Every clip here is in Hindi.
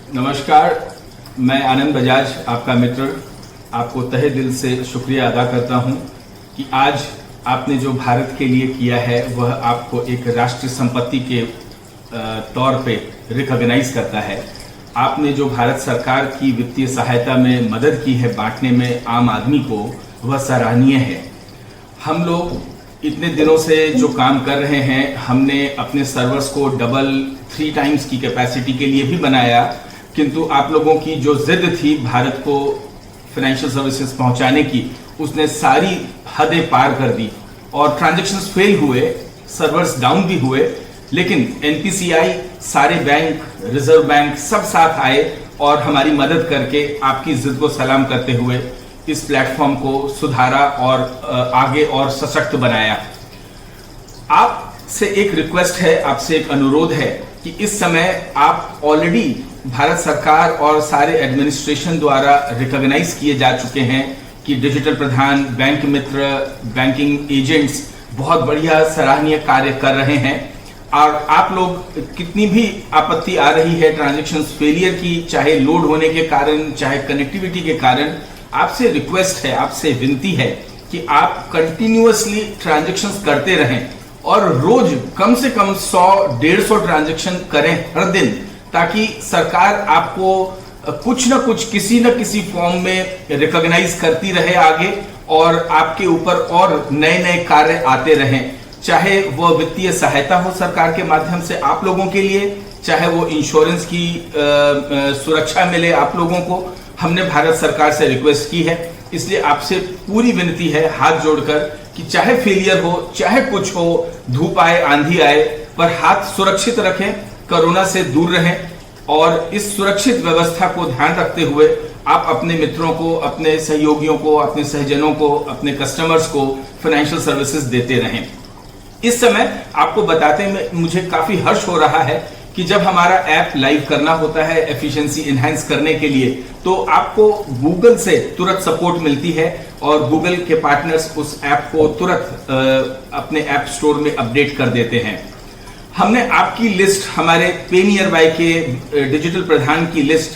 नमस्कार, मैं आनंद बजाज आपका मित्र आपको तहे दिल से शुक्रिया अदा करता हूं कि आज आपने जो भारत के लिए किया है वह आपको एक राष्ट्रीय संपत्ति के तौर पे रिकॉग्नाइज करता है। आपने जो भारत सरकार की वित्तीय सहायता में मदद की है बांटने में आम आदमी को, वह सराहनीय है। हम लोग इतने दिनों से जो काम कर रहे हैं, हमने अपने सर्वर्स को डबल 3 टाइम्स की कैपेसिटी के लिए भी बनाया, किंतु आप लोगों की जो जिद थी भारत को फाइनेंशियल सर्विसेज पहुंचाने की, उसने सारी हदें पार कर दी और ट्रांजैक्शंस फेल हुए, सर्वर्स डाउन भी हुए, लेकिन एनपीसीआई, सारे बैंक, रिजर्व बैंक सब साथ आए और हमारी मदद करके आपकी जिद को सलाम करते हुए इस प्लेटफॉर्म को सुधारा और आगे और सशक्त बनाया। आपसे एक रिक्वेस्ट है, आपसे एक अनुरोध है कि इस समय आप ऑलरेडी भारत सरकार और सारे एडमिनिस्ट्रेशन द्वारा रिकॉग्नाइज किए जा चुके हैं कि डिजिटल प्रधान, बैंक मित्र, बैंकिंग एजेंट्स बहुत बढ़िया सराहनीय कार्य कर रहे हैं। और आप लोग कितनी भी आपत्ति आ रही है ट्रांजैक्शंस फेलियर की, चाहे लोड होने के कारण, चाहे कनेक्टिविटी के कारण, आपसे रिक्वेस्ट है, आपसे विनती है कि आप कंटिन्यूअसली ट्रांजैक्शंस करते रहें और रोज कम से कम 100-150 ट्रांजैक्शन करें हर दिन, ताकि सरकार आपको कुछ न कुछ किसी न किसी फॉर्म में रिकॉग्नाइज करती रहे आगे और आपके ऊपर और नए नए कार्य आते रहें। चाहे वो वित्तीय सहायता हो सरकार के माध्यम से आप लोगों के लिए, चाहे वो इंश्योरेंस की सुरक्षा मिले आप लोगों को। हमने भारत सरकार से रिक्वेस्ट की है, इसलिए आपसे पूरी विनती है हाथ जोड़कर कि चाहे फेलियर हो, चाहे कुछ हो, धूप आए, आंधी आए, पर हाथ सुरक्षित रखें, कोरोना से दूर रहें और इस सुरक्षित व्यवस्था को ध्यान रखते हुए आप अपने मित्रों को, अपने सहयोगियों को, अपने सहजनों को, अपने कस्टमर्स को फाइनेंशियल सर्विसेज देते रहें। इस समय आपको बताते में मुझे काफी हर्ष हो रहा है कि जब हमारा ऐप लाइव करना होता है एफिशिएंसी एनहांस करने के लिए, तो आपको गूगल से तुरंत सपोर्ट मिलती है और गूगल के पार्टनर्स उस ऐप को तुरंत अपने ऐप स्टोर में अपडेट कर देते हैं। हमने आपकी लिस्ट, हमारे पे नियर बाय के डिजिटल प्रधान की लिस्ट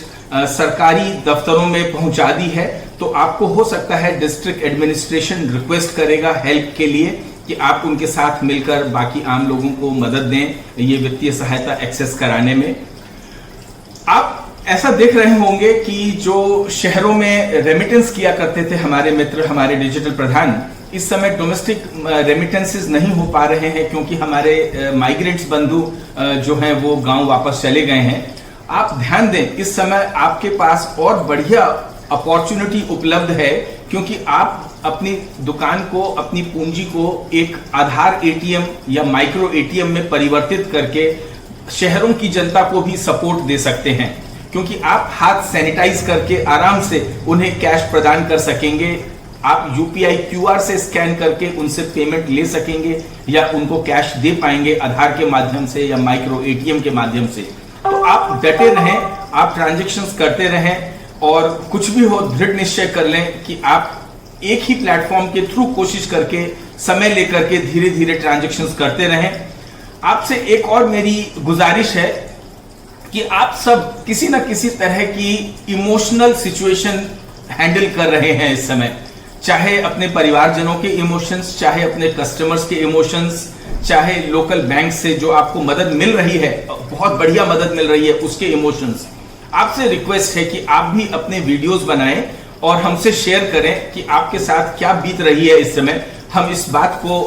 सरकारी दफ्तरों में पहुंचा दी है, तो आपको हो सकता है डिस्ट्रिक्ट एडमिनिस्ट्रेशन रिक्वेस्ट करेगा हेल्प के लिए कि आप उनके साथ मिलकर बाकी आम लोगों को मदद दें ये वित्तीय सहायता एक्सेस कराने में। आप ऐसा देख रहे होंगे कि जो शहरों में रेमिटेंस किया करते थे हमारे मित्र, हमारे डिजिटल प्रधान, इस समय डोमेस्टिक रेमिटेंसेस नहीं हो पा रहे हैं क्योंकि हमारे माइग्रेंट्स बंधु जो हैं वो गांव वापस चले गए हैं। आप ध्यान दें, इस समय आपके पास और बढ़िया अपॉर्चुनिटी उपलब्ध है, क्योंकि आप अपनी दुकान को, अपनी पूंजी को एक आधार एटीएम या माइक्रो एटीएम में परिवर्तित करके शहरों की जनता को भी सपोर्ट दे सकते हैं, क्योंकि आप हाथ सैनिटाइज करके आराम से उन्हें कैश प्रदान कर सकेंगे। आप यूपीआई क्यूआर से स्कैन करके उनसे पेमेंट ले सकेंगे या उनको कैश दे पाएंगे आधार के माध्यम से या माइक्रो एटीएम के माध्यम से। तो आप डटे रहें, आप ट्रांजैक्शंस करते रहें और कुछ भी हो दृढ़ निश्चय कर लें कि आप एक ही प्लेटफॉर्म के थ्रू कोशिश करके, समय लेकर के धीरे धीरे ट्रांजैक्शंस करते रहें। आपसे एक और मेरी गुजारिश है कि आप सब किसी न किसी तरह की इमोशनल सिचुएशन हैंडल कर रहे हैं इस समय, चाहे अपने परिवारजनों के इमोशंस, चाहे अपने कस्टमर्स के इमोशंस, चाहे लोकल बैंक से जो आपको मदद मिल रही है, बहुत बढ़िया मदद मिल रही है, उसके इमोशंस। आपसे रिक्वेस्ट है कि आप भी अपने वीडियोस बनाएं और हमसे शेयर करें कि आपके साथ क्या बीत रही है इस समय। हम इस बात को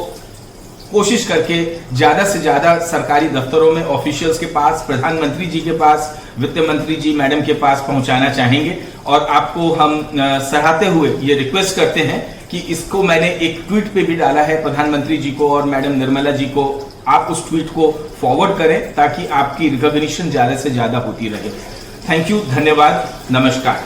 कोशिश करके ज्यादा से ज्यादा सरकारी दफ्तरों में, ऑफिशियल्स के पास, प्रधानमंत्री जी के पास, वित्त मंत्री जी मैडम के पास पहुंचाना चाहेंगे। और आपको हम सराहते हुए ये रिक्वेस्ट करते हैं कि इसको मैंने एक ट्वीट पे भी डाला है प्रधानमंत्री जी को और मैडम निर्मला जी को, आप उस ट्वीट को फॉरवर्ड करें ताकि आपकी रिकॉग्निशन ज्यादा से ज्यादा होती रहे। थैंक यू, धन्यवाद, नमस्कार।